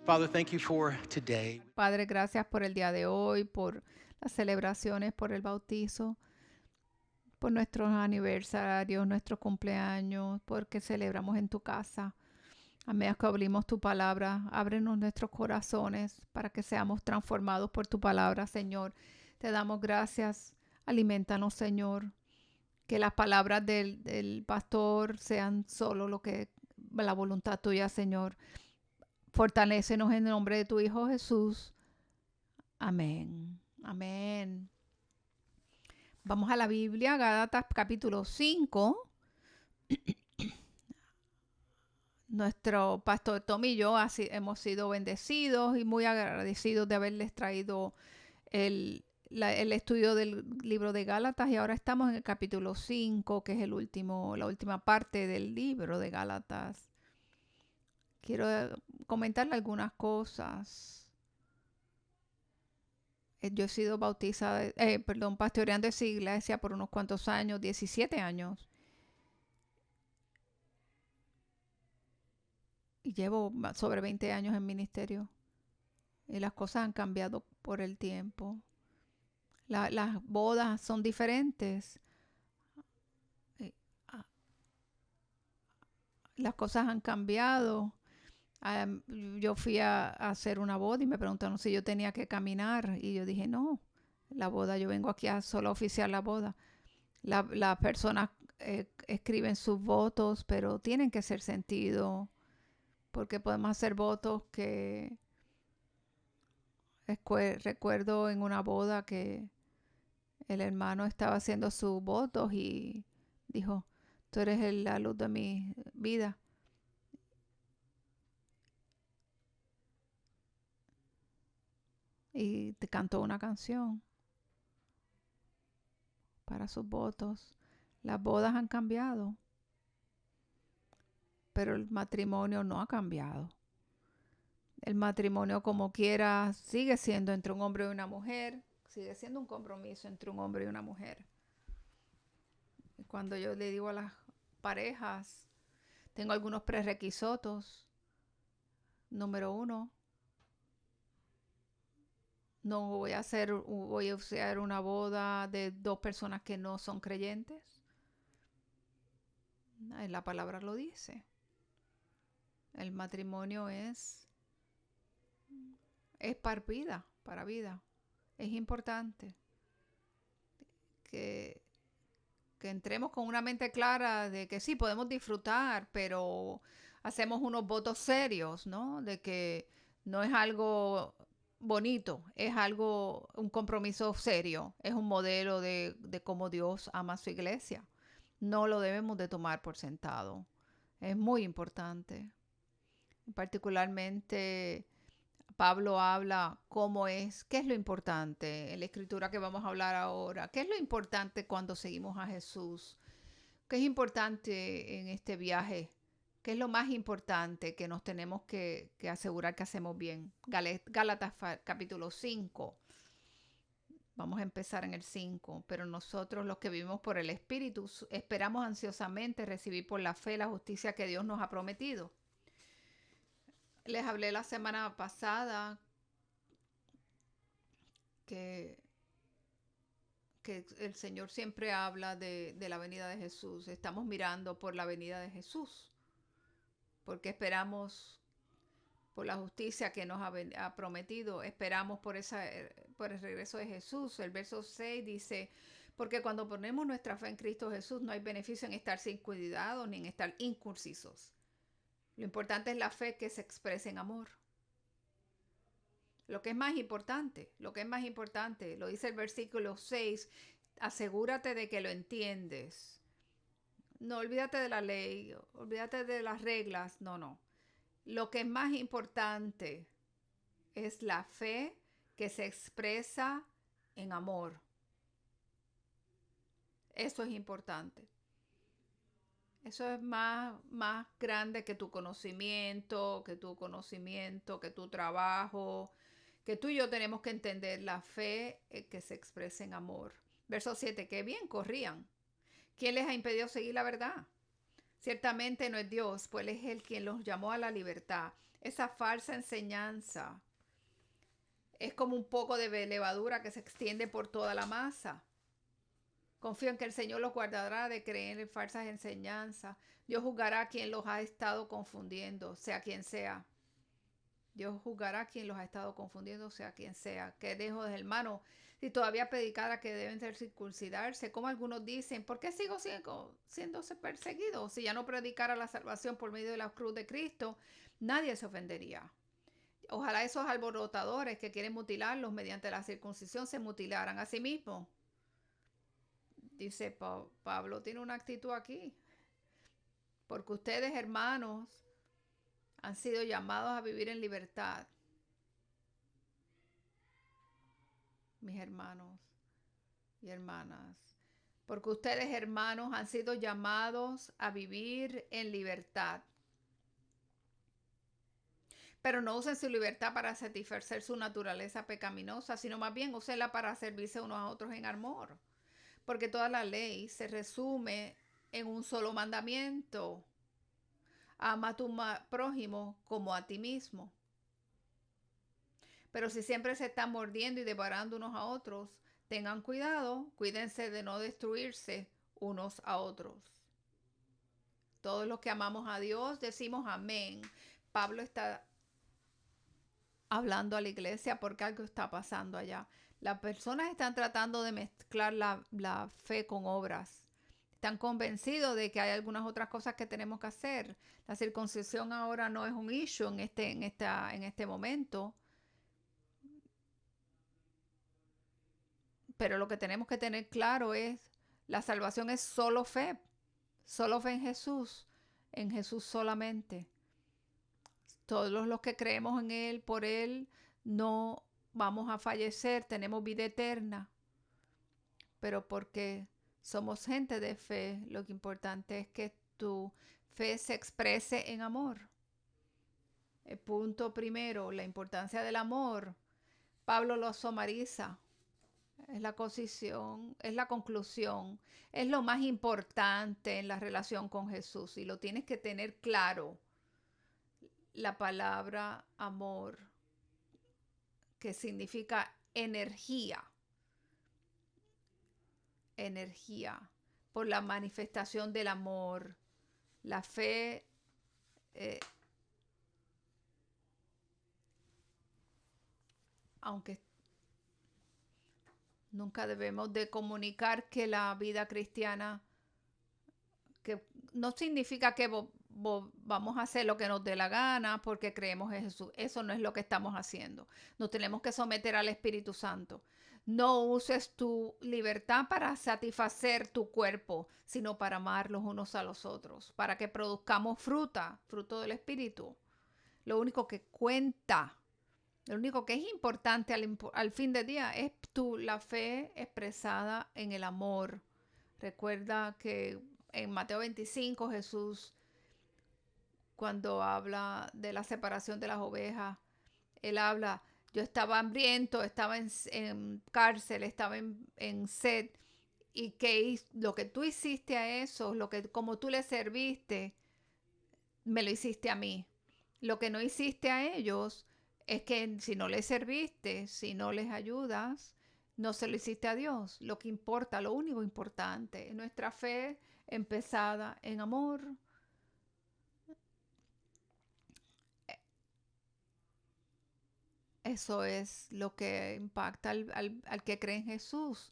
Father, thank you for today. Padre, gracias por el día de hoy, por las celebraciones, por el bautizo, por nuestros aniversarios, nuestros cumpleaños, porque celebramos en tu casa. A medida que abrimos tu palabra, ábrenos nuestros corazones para que seamos transformados por tu palabra, Señor. Te damos gracias. Aliméntanos, Señor. Que las palabras del pastor sean solo lo que la voluntad tuya, Señor. Fortalécenos en el nombre de tu Hijo Jesús. Amén. Amén. Vamos a la Biblia, Gálatas capítulo 5. Nuestro pastor Tom y yo hemos sido bendecidos y muy agradecidos de haberles traído el estudio del libro de Gálatas, y ahora estamos en el capítulo 5, que es la última parte del libro de Gálatas. Quiero comentarle algunas cosas. Yo he sido pastoreando esa iglesia por unos cuantos años, 17 años. Y llevo sobre 20 años en ministerio. Y las cosas han cambiado por el tiempo. Las bodas son diferentes. Las cosas han cambiado. Yo fui a hacer una boda y me preguntaron si yo tenía que caminar. Y yo dije, no, la boda, yo vengo aquí a solo oficiar la boda. Las personas escriben sus votos, pero tienen que ser sentido, porque podemos hacer votos que... Recuerdo en una boda que el hermano estaba haciendo sus votos y dijo, tú eres la luz de mi vida. Y te cantó una canción para sus votos. Las bodas han cambiado, pero el matrimonio no ha cambiado. El matrimonio, como quiera, sigue siendo entre un hombre y una mujer. Sigue siendo un compromiso entre un hombre y una mujer. Y cuando yo le digo a las parejas, tengo algunos prerequisitos. Número 1, no voy a hacer una boda de dos personas que no son creyentes. La palabra lo dice. El matrimonio es para vida. Es importante que, que entremos con una mente clara de que sí, podemos disfrutar, pero hacemos unos votos serios, ¿no? De que no es algo bonito, es algo, un compromiso serio, es un modelo de cómo Dios ama a su iglesia. No lo debemos de tomar por sentado. Es muy importante. Particularmente Pablo habla qué es lo importante en la escritura que vamos a hablar ahora. ¿Qué es lo importante cuando seguimos a Jesús? ¿Qué es importante en este viaje? ¿Qué es lo más importante que nos tenemos que asegurar que hacemos bien? Gálatas capítulo 5. Vamos a empezar en el 5. Pero nosotros, los que vivimos por el Espíritu, esperamos ansiosamente recibir por la fe la justicia que Dios nos ha prometido. Les hablé la semana pasada que, que el Señor siempre habla de la venida de Jesús. Estamos mirando por la venida de Jesús, porque esperamos por la justicia que nos ha prometido, esperamos por el regreso de Jesús. El verso 6 dice, porque cuando ponemos nuestra fe en Cristo Jesús no hay beneficio en estar sin cuidado ni en estar incursisos. Lo importante es la fe que se expresa en amor. Lo que es más importante, lo dice el versículo 6, asegúrate de que lo entiendes. No, olvídate de la ley, olvídate de las reglas, no. Lo que es más importante es la fe que se expresa en amor. Eso es importante. Eso es más grande que tu conocimiento, que tu trabajo, que tú y yo tenemos que entender la fe que se expresa en amor. Verso 7, que bien corrían. ¿Quién les ha impedido seguir la verdad? Ciertamente no es Dios, pues Él es el quien los llamó a la libertad. esa falsa enseñanza es como un poco de levadura que se extiende por toda la masa. Confío en que el Señor los guardará de creer en falsas enseñanzas. Dios juzgará a quien los ha estado confundiendo, sea quien sea. Dios juzgará a quien los ha estado confundiendo, sea quien sea. Que dejo de hermano, si todavía predicara que deben ser circuncidarse, como algunos dicen, ¿por qué sigo siendo perseguido? Si ya no predicara la salvación por medio de la cruz de Cristo, nadie se ofendería. Ojalá esos alborotadores que quieren mutilarlos mediante la circuncisión se mutilaran a sí mismos. Dice Pablo, tiene una actitud aquí. Porque ustedes, hermanos, han sido llamados a vivir en libertad. Mis hermanos y hermanas. Porque ustedes, hermanos, han sido llamados a vivir en libertad. Pero no usen su libertad para satisfacer su naturaleza pecaminosa, sino más bien úsenla para servirse unos a otros en amor. Porque toda la ley se resume en un solo mandamiento: ama a tu prójimo como a ti mismo. Pero si siempre se están mordiendo y devorando unos a otros, tengan cuidado, cuídense de no destruirse unos a otros. Todos los que amamos a Dios decimos amén. Pablo está hablando a la iglesia porque algo está pasando allá. Las personas están tratando de mezclar la fe con obras. Están convencidos de que hay algunas otras cosas que tenemos que hacer. La circuncisión ahora no es un issue en este momento. Pero lo que tenemos que tener claro es, la salvación es solo fe en Jesús solamente. Todos los que creemos en Él, por Él, no vamos a fallecer, tenemos vida eterna. Pero porque somos gente de fe, lo que importante es que tu fe se exprese en amor. El punto primero, la importancia del amor. Pablo lo somariza. Es la conclusión, es lo más importante en la relación con Jesús y lo tienes que tener claro. La palabra amor, que significa energía, por la manifestación del amor. La fe aunque nunca debemos de comunicar que la vida cristiana, que no significa que vamos a hacer lo que nos dé la gana porque creemos en Jesús. Eso no es lo que estamos haciendo. Nos tenemos que someter al Espíritu Santo. No uses tu libertad para satisfacer tu cuerpo, sino para amar los unos a los otros, para que produzcamos fruto del Espíritu. Lo único que cuenta, lo único que es importante al fin del día es la fe expresada en el amor. Recuerda que en Mateo 25 Jesús, cuando habla de la separación de las ovejas, él habla, yo estaba hambriento, estaba en cárcel, estaba en sed, y que lo que tú hiciste a eso, como tú le serviste, me lo hiciste a mí. Lo que no hiciste a ellos es que si no les serviste, si no les ayudas, no se lo hiciste a Dios. Lo que importa, lo único importante, es nuestra fe empezada en amor. Eso es lo que impacta al que cree en Jesús.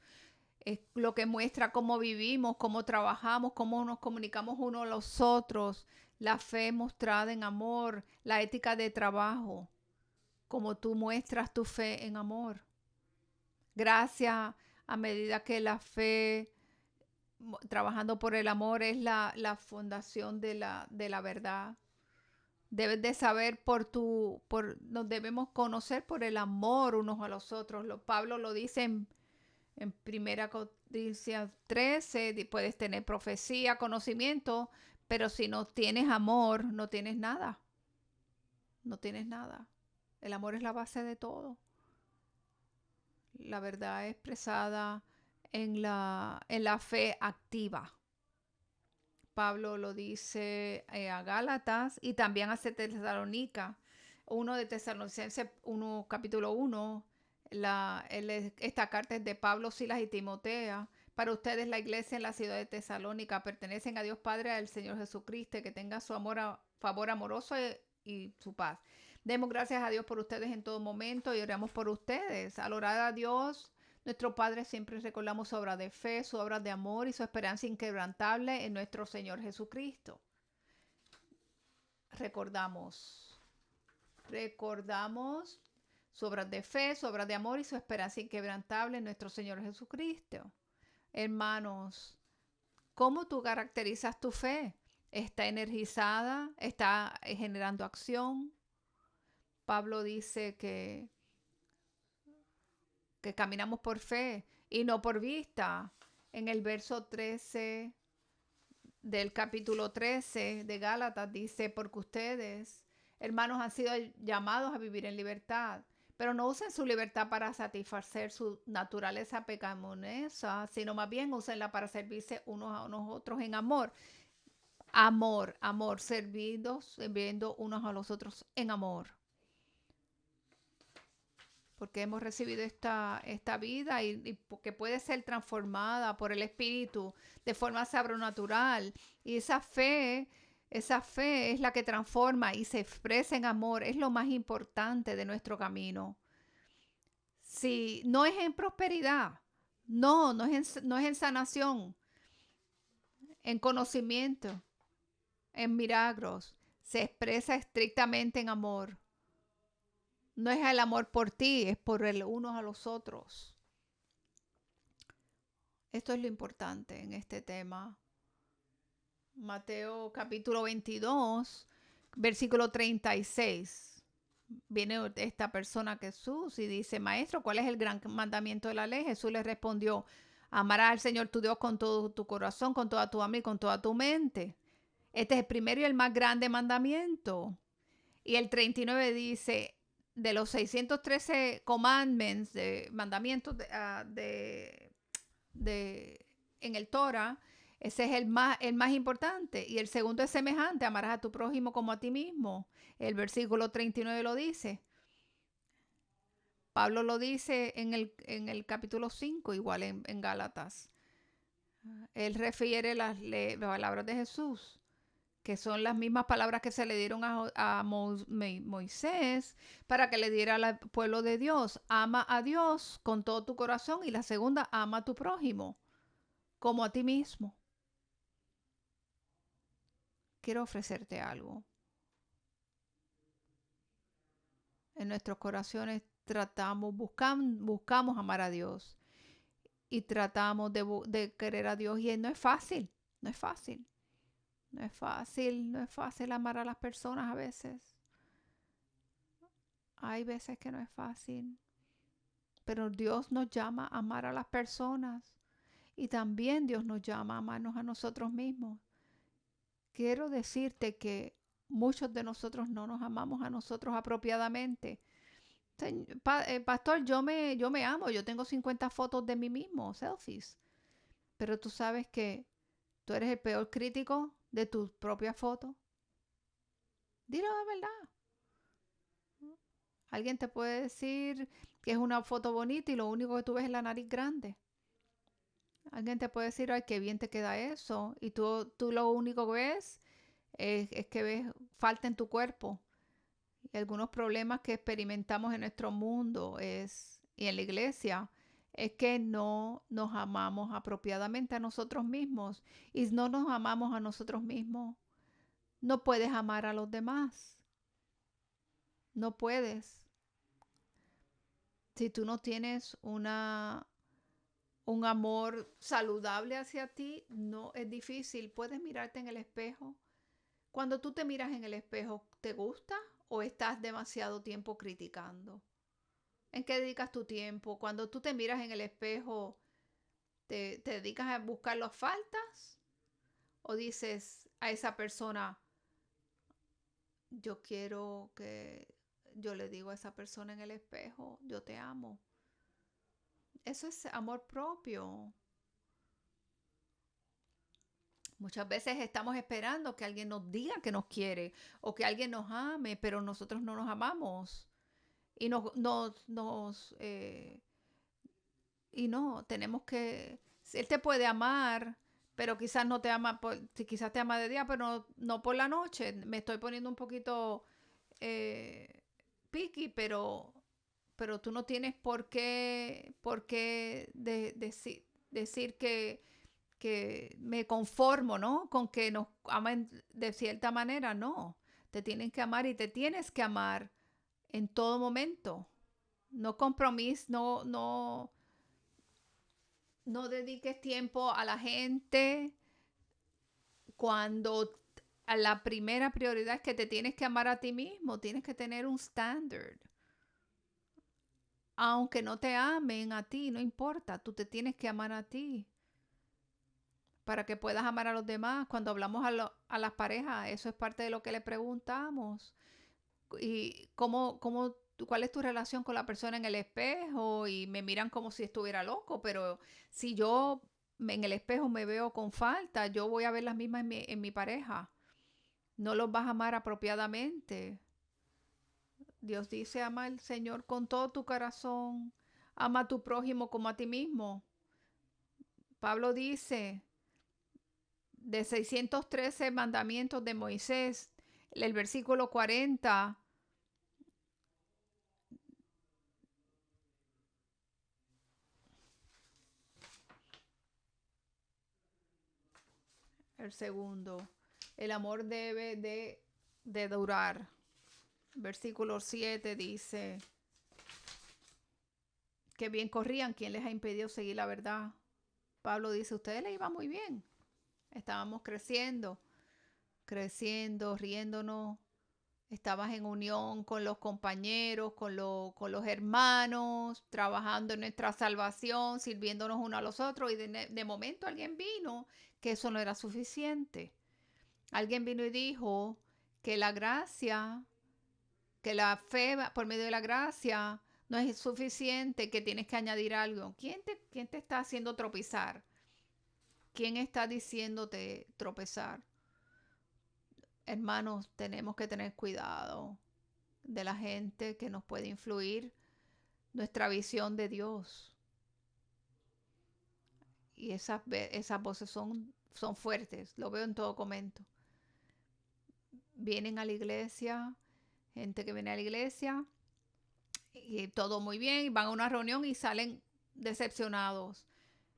Es lo que muestra cómo vivimos, cómo trabajamos, cómo nos comunicamos unos a los otros. La fe mostrada en amor, la ética de trabajo, como tú muestras tu fe en amor. Gracias, a medida que la fe, trabajando por el amor, es la fundación de la verdad. Debes de saber nos debemos conocer por el amor unos a los otros. Pablo lo dice en 1 Corintios 13, puedes tener profecía, conocimiento, pero si no tienes amor, no tienes nada. No tienes nada. El amor es la base de todo. La verdad expresada en la fe activa. Pablo lo dice a Gálatas y también a Tesalónica. 1 de Tesalonicenses 1, capítulo 1, esta carta es de Pablo, Silas y Timotea. Para ustedes, la iglesia en la ciudad de Tesalónica, pertenecen a Dios Padre, al Señor Jesucristo, que tenga su favor amoroso y su paz. Demos gracias a Dios por ustedes en todo momento y oramos por ustedes. Al orar a Dios, nuestro Padre, siempre recordamos su obra de fe, su obra de amor y su esperanza inquebrantable en nuestro Señor Jesucristo. Recordamos su obra de fe, su obra de amor y su esperanza inquebrantable en nuestro Señor Jesucristo. Hermanos, ¿cómo tú caracterizas tu fe? ¿Está energizada? ¿Está generando acción? Pablo dice que caminamos por fe y no por vista. En el verso 13 del capítulo 13 de Gálatas dice, porque ustedes, hermanos, han sido llamados a vivir en libertad, pero no usen su libertad para satisfacer su naturaleza pecaminosa, sino más bien úsenla para servirse unos a unos otros en amor. Amor, sirviendo unos a los otros en amor. Porque hemos recibido esta vida y que puede ser transformada por el Espíritu de forma sobrenatural. Y esa fe es la que transforma y se expresa en amor. Es lo más importante de nuestro camino. Si no es en prosperidad, no es en sanación, en conocimiento, en milagros, se expresa estrictamente en amor. No es el amor por ti, es por el unos a los otros. Esto es lo importante en este tema. Mateo capítulo 22, versículo 36. Viene esta persona Jesús y dice, Maestro, ¿cuál es el gran mandamiento de la ley? Jesús le respondió, amarás al Señor tu Dios con todo tu corazón, con toda tu alma y con toda tu mente. Este es el primero y el más grande mandamiento. Y el 39 dice, de los 613 commandments, de mandamientos en el Torah, ese es el más importante. Y el segundo es semejante, amarás a tu prójimo como a ti mismo. El versículo 39 lo dice. Pablo lo dice en el capítulo 5, igual en Gálatas. Él refiere las palabras de Jesús, que son las mismas palabras que se le dieron a Moisés para que le diera al pueblo de Dios. Ama a Dios con todo tu corazón. Y la segunda, ama a tu prójimo como a ti mismo. Quiero ofrecerte algo. En nuestros corazones buscamos amar a Dios y tratamos de querer a Dios, y no es fácil, no es fácil. No es fácil amar a las personas a veces. Hay veces que no es fácil. Pero Dios nos llama a amar a las personas. Y también Dios nos llama a amarnos a nosotros mismos. Quiero decirte que muchos de nosotros no nos amamos a nosotros apropiadamente. Pastor, yo me amo. Yo tengo 50 fotos de mí mismo, selfies. Pero tú sabes que tú eres el peor crítico de tus propias fotos. Dilo la verdad. Alguien te puede decir que es una foto bonita y lo único que tú ves es la nariz grande. Alguien te puede decir, ay, qué bien te queda eso. Y tú lo único que ves es que ves falta en tu cuerpo. Y algunos problemas que experimentamos en nuestro mundo y en la iglesia es que no nos amamos apropiadamente a nosotros mismos. Y no nos amamos a nosotros mismos, no puedes amar a los demás. No puedes. Si tú no tienes un amor saludable hacia ti, no es difícil. Puedes mirarte en el espejo. Cuando tú te miras en el espejo, ¿te gusta o estás demasiado tiempo criticando? ¿En qué dedicas tu tiempo? Cuando tú te miras en el espejo, ¿te dedicas a buscar las faltas? ¿O dices a esa persona, yo quiero que yo le digo a esa persona en el espejo, yo te amo? Eso es amor propio. Muchas veces estamos esperando que alguien nos diga que nos quiere o que alguien nos ame, pero nosotros no nos amamos. Y y no, tenemos que, él te puede amar, pero quizás no te ama, quizás te ama de día, pero no por la noche. Me estoy poniendo un poquito eh, picky, pero tú no tienes por qué decir que me conformo, ¿no? Con que nos amen de cierta manera, no. Te tienen que amar y te tienes que amar en todo momento. No compromiso, no dediques tiempo a la gente cuando a la primera prioridad es que te tienes que amar a ti mismo, tienes que tener un estándar. Aunque no te amen a ti, no importa, tú te tienes que amar a ti para que puedas amar a los demás. Cuando hablamos a las parejas, eso es parte de lo que le preguntamos. ¿Y cuál es tu relación con la persona en el espejo? Y me miran como si estuviera loco, pero si yo en el espejo me veo con falta, yo voy a ver las mismas en mi pareja. No los vas a amar apropiadamente. Dios dice, ama al Señor con todo tu corazón. Ama a tu prójimo como a ti mismo. Pablo dice, de 613 mandamientos de Moisés, el versículo 40, el segundo, el amor debe de durar. Versículo 7 dice, que bien corrían, ¿quién les ha impedido seguir la verdad? Pablo dice, ustedes les iba muy bien. Estábamos creciendo, riéndonos. Estabas en unión con los compañeros, con los hermanos, trabajando en nuestra salvación, sirviéndonos uno a los otros. Y de momento alguien vino que eso no era suficiente. Alguien vino y dijo que la gracia, que la fe por medio de la gracia no es suficiente, que tienes que añadir algo. ¿Quién te está haciendo tropezar? ¿Quién está diciéndote tropezar? Hermanos, tenemos que tener cuidado de la gente que nos puede influir nuestra visión de Dios. Y esas voces son fuertes, lo veo en todo momento. Vienen a la iglesia, gente que viene a la iglesia y todo muy bien, y van a una reunión y salen decepcionados.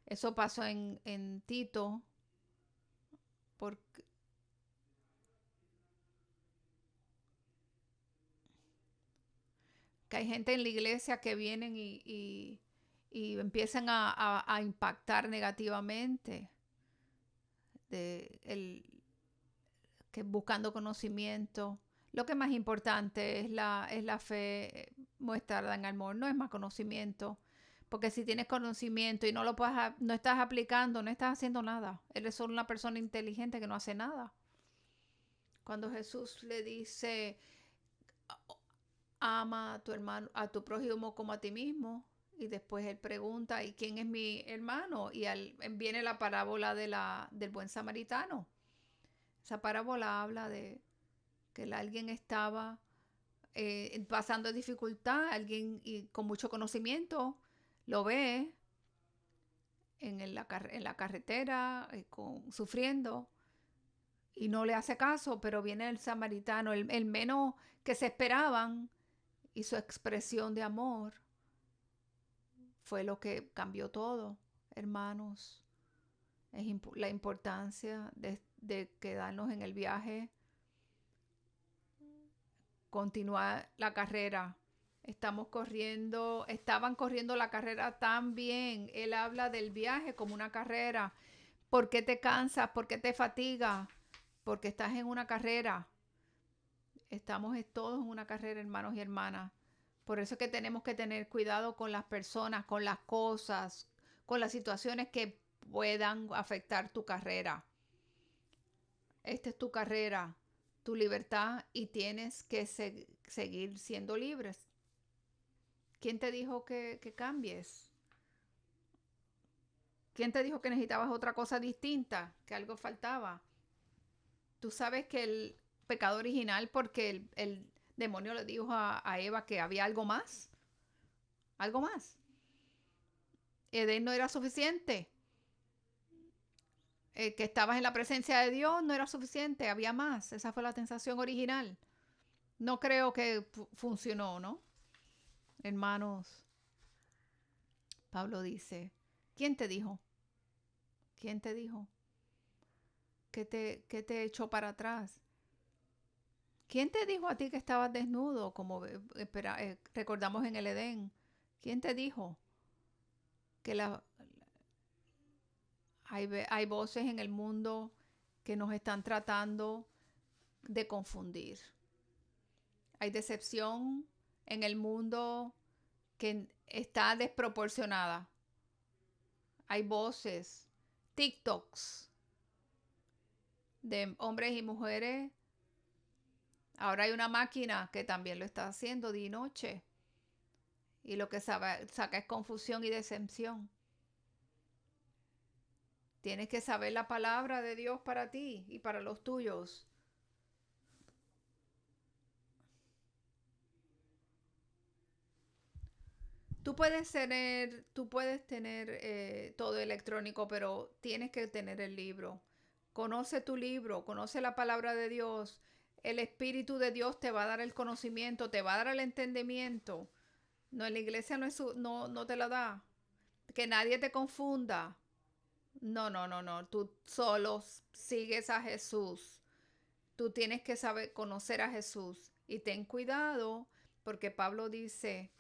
Eso pasó en Tito, porque que hay gente en la iglesia que vienen y empiezan a impactar negativamente, que buscando conocimiento. Lo que es más importante es la fe muestra en amor, no es más conocimiento. Porque si tienes conocimiento y no estás aplicando, no estás haciendo nada. Eres solo una persona inteligente que no hace nada. Cuando Jesús le dice, ama a tu hermano, a tu prójimo como a ti mismo, y después él pregunta, ¿y quién es mi hermano? Y viene la parábola del buen samaritano. Esa parábola habla de que alguien estaba pasando dificultad, alguien con mucho conocimiento lo ve en la carretera, sufriendo, y no le hace caso, pero viene el samaritano, el menos que se esperaban, y su expresión de amor fue lo que cambió todo, hermanos. La importancia de quedarnos en el viaje, continuar la carrera. Estaban corriendo la carrera tan bien. Él habla del viaje como una carrera. ¿Por qué te cansas? ¿Por qué te fatigas? Porque estás en una carrera. Estamos todos en una carrera, hermanos y hermanas. Por eso es que tenemos que tener cuidado con las personas, con las cosas, con las situaciones que puedan afectar tu carrera. Esta es tu carrera, tu libertad, y tienes que seguir siendo libres. ¿Quién te dijo que cambies? ¿Quién te dijo que necesitabas otra cosa distinta? Que algo faltaba. Tú sabes que el pecado original, porque el demonio le dijo a Eva que había algo más. Algo más. Edén no era suficiente. Que estabas en la presencia de Dios no era suficiente. Había más. Esa fue la tentación original. No creo que funcionó, ¿no? Hermanos, Pablo dice, ¿quién te dijo? ¿Quién te dijo? ¿Qué te echó para atrás? ¿Quién te dijo a ti que estabas desnudo? Como recordamos en el Edén. ¿Quién te dijo que hay voces en el mundo que nos están tratando de confundir? Hay decepción en el mundo que está desproporcionada. Hay voces, TikToks de hombres y mujeres. Ahora hay una máquina que también lo está haciendo día y noche. Y lo que saca es confusión y decepción. Tienes que saber la palabra de Dios para ti y para los tuyos. Tú puedes tener todo electrónico, pero tienes que tener el libro. Conoce tu libro, conoce la palabra de Dios. El Espíritu de Dios te va a dar el conocimiento, te va a dar el entendimiento. No, en la iglesia no te la da. Que nadie te confunda. No. Tú solo sigues a Jesús. Tú tienes que saber conocer a Jesús. Y ten cuidado, porque Pablo dice,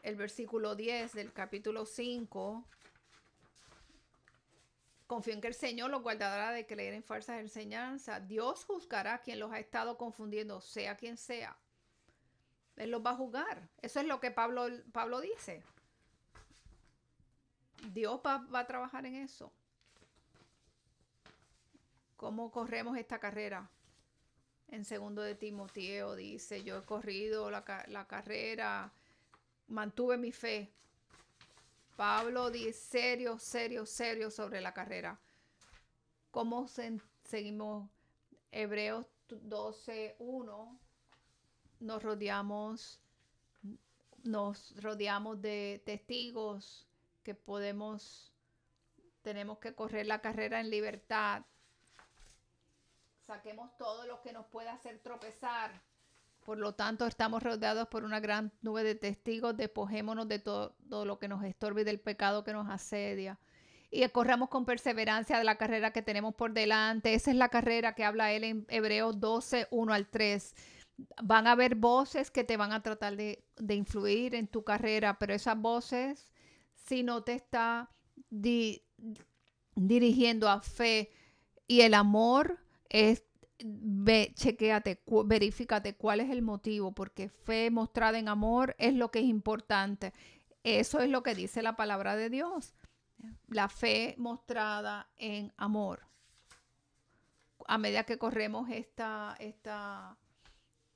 el versículo 10 del capítulo 5, confío en que el Señor los guardará de creer en falsas enseñanzas. Dios juzgará a quien los ha estado confundiendo, sea quien sea. Él los va a juzgar. Eso es lo que Pablo dice. Dios va a trabajar en eso. ¿Cómo corremos esta carrera? En 2 de Timoteo dice, yo he corrido la carrera, mantuve mi fe. Pablo dice serio sobre la carrera. ¿Cómo seguimos? Hebreos 12:1. Nos rodeamos de testigos que tenemos que correr la carrera en libertad. Saquemos todo lo que nos pueda hacer tropezar. Por lo tanto, estamos rodeados por una gran nube de testigos. Despojémonos de todo lo que nos estorbe y del pecado que nos asedia. Y corramos con perseverancia de la carrera que tenemos por delante. Esa es la carrera que habla él en Hebreos 12:1-3. Van a haber voces que te van a tratar de influir en tu carrera, pero esas voces, si no te está dirigiendo a fe y el amor, chequéate, verifícate cuál es el motivo, porque fe mostrada en amor es lo que es importante. Eso es lo que dice la palabra de Dios. La fe mostrada en amor. A medida que corremos esta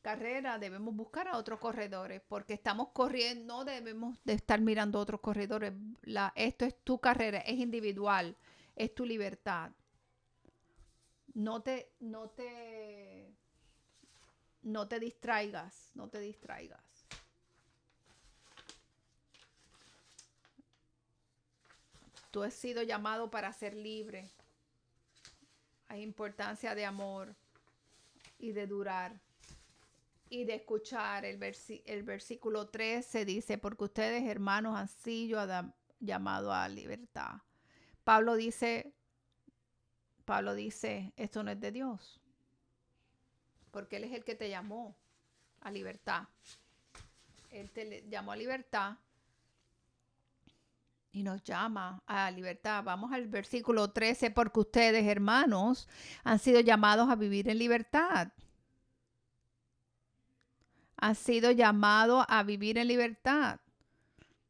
carrera, debemos buscar a otros corredores, porque estamos corriendo, no debemos de estar mirando a otros corredores. Esto es tu carrera, es individual, es tu libertad. No te distraigas, no te distraigas. Tú has sido llamado para ser libre. Hay importancia de amor y de durar y de escuchar. El versículo 13 dice, porque ustedes, hermanos, han sido llamados a libertad. Pablo dice, esto no es de Dios, porque Él es el que te llamó a libertad. Él te llamó a libertad y nos llama a libertad. Vamos al versículo 13, porque ustedes, hermanos, han sido llamados a vivir en libertad. Han sido llamados a vivir en libertad.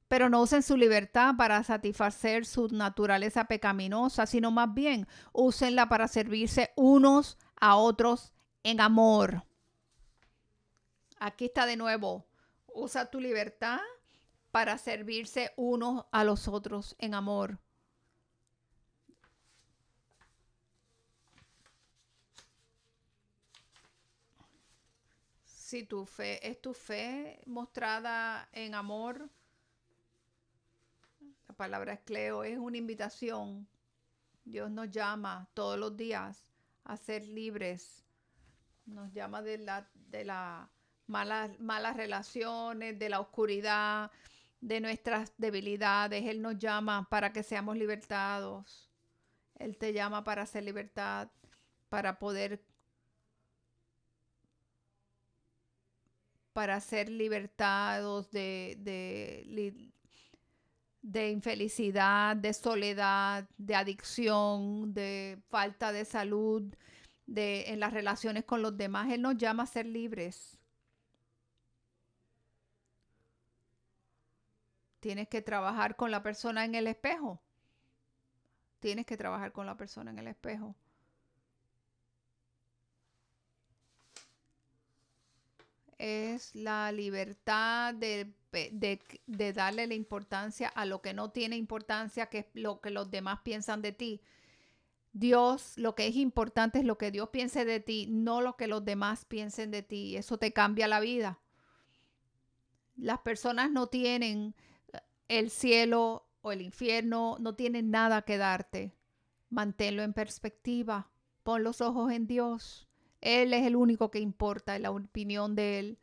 Pero no usen su libertad para satisfacer su naturaleza pecaminosa, sino más bien úsenla para servirse unos a otros en amor. Aquí está de nuevo. Usa tu libertad para servirse unos a los otros en amor. Si tu fe es tu fe mostrada en amor, la palabra escleo es una invitación. Dios nos llama todos los días a ser libres. Nos llama de la malas relaciones, de la oscuridad, de nuestras debilidades. Él nos llama para que seamos libertados. Él te llama para hacer libertad, para ser libertados de infelicidad, de soledad, de adicción, de falta de salud, en las relaciones con los demás. Él nos llama a ser libres. Tienes que trabajar con la persona en el espejo. Tienes que trabajar con la persona en el espejo. Es la libertad de darle la importancia a lo que no tiene importancia, que es lo que los demás piensan de ti. Dios, lo que es importante es lo que Dios piense de ti, no lo que los demás piensen de ti. Eso te cambia la vida. Las personas no tienen el cielo o el infierno, no tienen nada que darte. Manténlo en perspectiva. Pon los ojos en Dios. Él es el único que importa, la opinión de Él.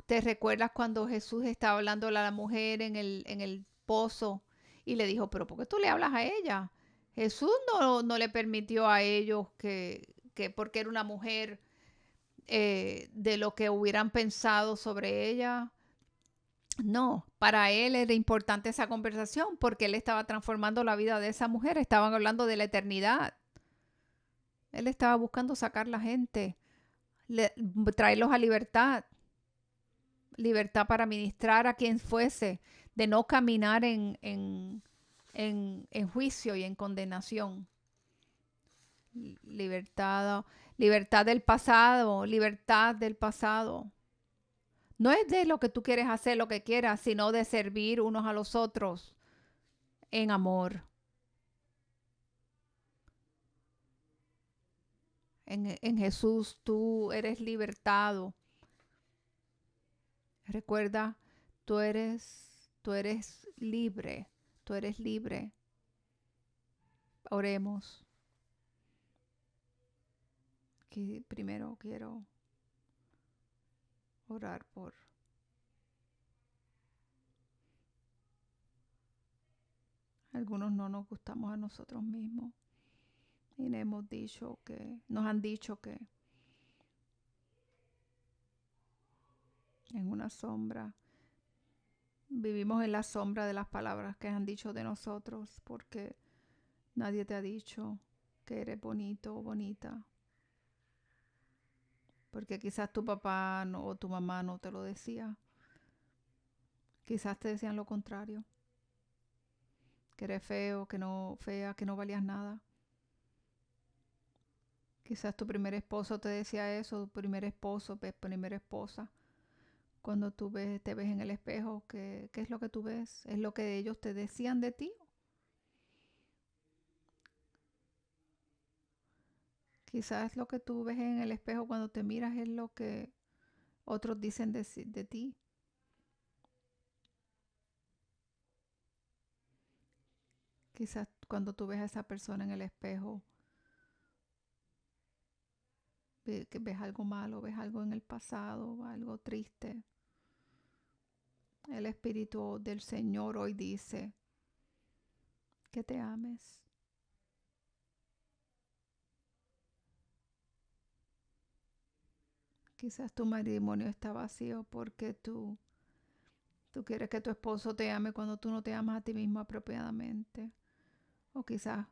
¿Te recuerdas cuando Jesús estaba hablando a la mujer en el pozo y le dijo, pero ¿por qué tú le hablas a ella? Jesús no le permitió a ellos que porque era una mujer, de lo que hubieran pensado sobre ella. No, para él era importante esa conversación porque él estaba transformando la vida de esa mujer. Estaban hablando de la eternidad. Él estaba buscando sacar la gente, traerlos a libertad. Libertad para ministrar a quien fuese, de no caminar en juicio y en condenación. Libertad del pasado, libertad del pasado. No es de lo que tú quieres hacer, lo que quieras, sino de servir unos a los otros en amor. En Jesús tú eres libertado. Recuerda, tú eres libre, tú eres libre. Oremos. Aquí primero quiero orar por algunos. No nos gustamos a nosotros mismos y nos han dicho que en una sombra, vivimos en la sombra de las palabras que han dicho de nosotros, porque nadie te ha dicho que eres bonito o bonita, porque quizás tu papá o tu mamá no te lo decía. Quizás te decían lo contrario, que eres feo, que no valías nada. Quizás tu primer esposo te decía eso, tu primer esposo, primera esposa. Cuando tú te ves en el espejo, ¿qué es lo que tú ves? ¿Es lo que ellos te decían de ti? Quizás lo que tú ves en el espejo cuando te miras es lo que otros dicen de ti. Quizás cuando tú ves a esa persona en el espejo, que ves algo malo, ves algo en el pasado, algo triste. El Espíritu del Señor hoy dice que te ames. Quizás tu matrimonio está vacío porque tú quieres que tu esposo te ame cuando tú no te amas a ti mismo apropiadamente. O quizás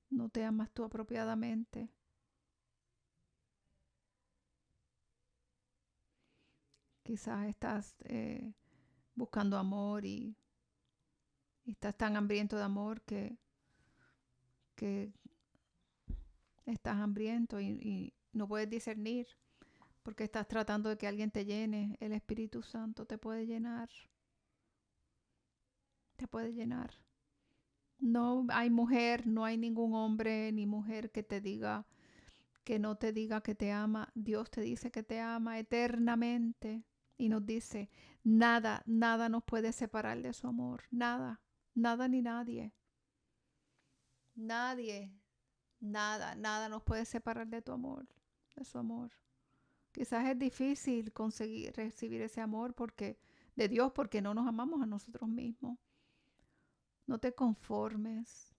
no te amas tú apropiadamente. Quizás estás buscando amor y estás tan hambriento de amor que estás hambriento y no puedes discernir porque estás tratando de que alguien te llene. El Espíritu Santo te puede llenar. te puede llenar. No hay mujer, no hay ningún hombre ni mujer que te diga, que no te diga que te ama. Dios te dice que te ama eternamente y nos dice, nada, nada nos puede separar de su amor. Nada, nada ni nadie. Nadie, nada, nada nos puede separar de tu amor, de su amor. Quizás es difícil conseguir recibir ese amor de Dios porque no nos amamos a nosotros mismos. No te conformes.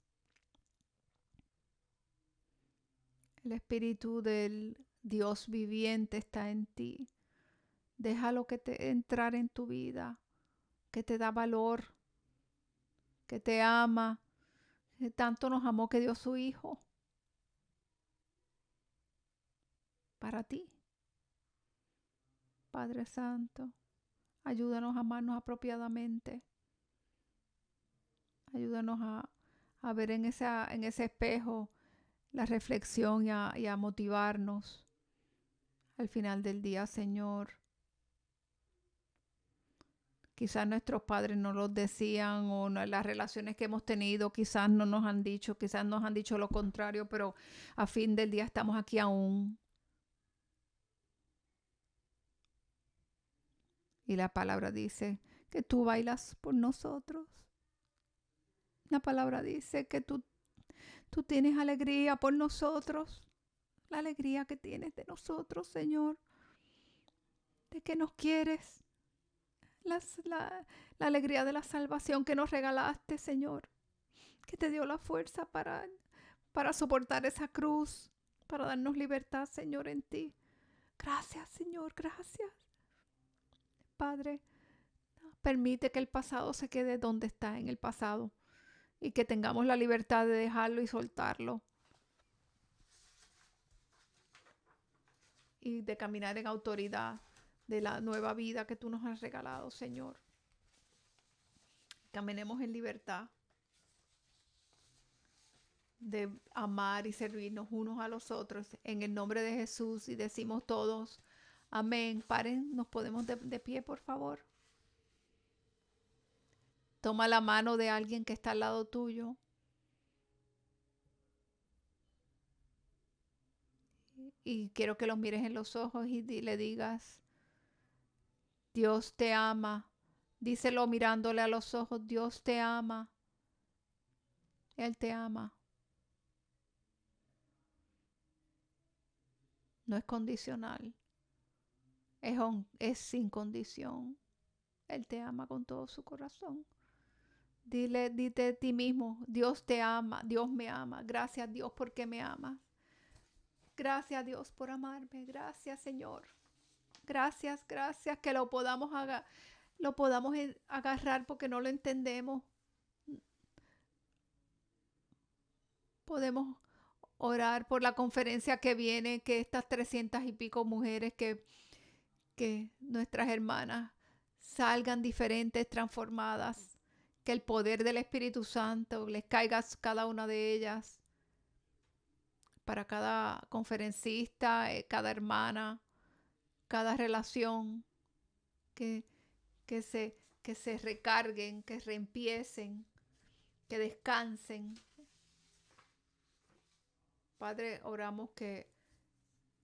El Espíritu del Dios viviente está en ti. Déjalo que te entrar en tu vida, que te da valor, que te ama, que tanto nos amó que dio su Hijo para ti. Padre Santo, ayúdanos a amarnos apropiadamente. Ayúdanos a ver en ese espejo la reflexión y a motivarnos al final del día, Señor. Quizás nuestros padres no los decían o no, las relaciones que hemos tenido quizás no nos han dicho, quizás nos han dicho lo contrario, pero a fin del día estamos aquí aún. Y la palabra dice que tú bailas por nosotros. La palabra dice que tú tienes alegría por nosotros. La alegría que tienes de nosotros, Señor. De que nos quieres. La alegría de la salvación que nos regalaste, Señor. Que te dio la fuerza para soportar esa cruz. Para darnos libertad, Señor, en ti. Gracias, Señor, gracias. Padre, permite que el pasado se quede donde está en el pasado. Y que tengamos la libertad de dejarlo y soltarlo. Y de caminar en autoridad de la nueva vida que tú nos has regalado, Señor. Caminemos en libertad de amar y servirnos unos a los otros en el nombre de Jesús y decimos todos, amén. Paren, nos podemos de pie, por favor. Toma la mano de alguien que está al lado tuyo. Y quiero que lo mires en los ojos y le digas, Dios te ama. Díselo mirándole a los ojos, Dios te ama. Él te ama. No es condicional. Es sin condición. Él te ama con todo su corazón. Dite a ti mismo, Dios te ama, Dios me ama. Gracias Dios porque me amas. Gracias Dios por amarme. Gracias Señor. Gracias que lo podamos agarrar porque no lo entendemos. Podemos orar por la conferencia que viene, que estas 300 y pico mujeres que nuestras hermanas salgan diferentes, transformadas, que el poder del Espíritu Santo les caiga a cada una de ellas, para cada conferencista, cada hermana, cada relación, que se recarguen, que reempiecen, que descansen. Padre, oramos que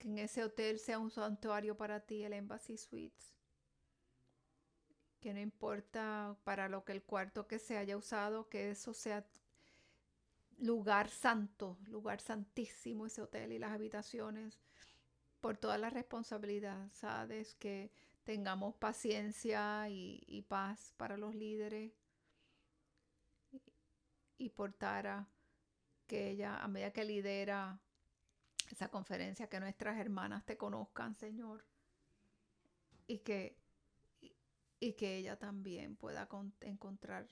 en ese hotel sea un santuario para ti, el Embassy Suites. Que no importa para lo que el cuarto que se haya usado, que eso sea lugar santo, lugar santísimo ese hotel y las habitaciones, por toda la responsabilidad, sabes, que tengamos paciencia y paz para los líderes y por Tara, que ella a medida que lidera esa conferencia, que nuestras hermanas te conozcan, Señor, y que ella también pueda encontrar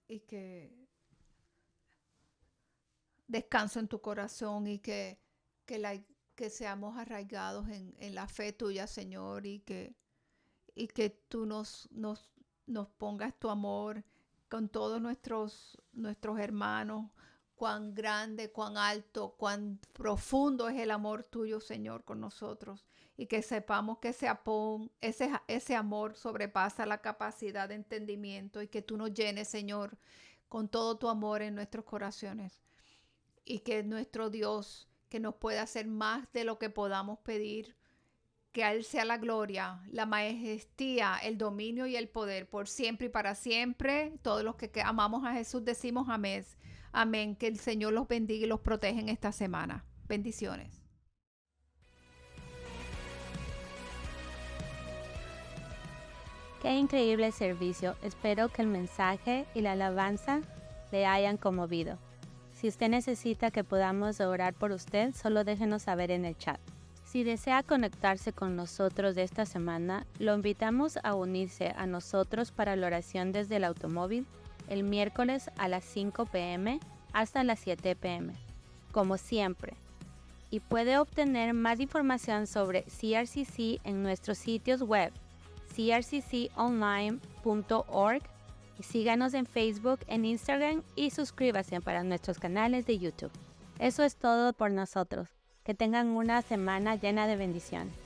y que descanso en tu corazón y que seamos arraigados en la fe tuya, Señor, y que tú nos pongas tu amor con todos nuestros hermanos, cuán grande, cuán alto, cuán profundo es el amor tuyo, Señor, con nosotros. Y que sepamos que ese amor sobrepasa la capacidad de entendimiento y que tú nos llenes, Señor, con todo tu amor en nuestros corazones. Y que nuestro Dios, que nos pueda hacer más de lo que podamos pedir, que a Él sea la gloria, la majestía, el dominio y el poder por siempre y para siempre. Todos los que amamos a Jesús decimos amén. Amén. Que el Señor los bendiga y los proteja en esta semana. Bendiciones. Qué increíble servicio. Espero que el mensaje y la alabanza le hayan conmovido. Si usted necesita que podamos orar por usted, solo déjenos saber en el chat. Si desea conectarse con nosotros esta semana, lo invitamos a unirse a nosotros para la oración desde el automóvil el miércoles a las 5 p.m. hasta las 7 p.m., como siempre. Y puede obtener más información sobre CRCC en nuestros sitios web crcconline.org, y síganos en Facebook, en Instagram y suscríbase para nuestros canales de YouTube. Eso es todo por nosotros. Que tengan una semana llena de bendiciones.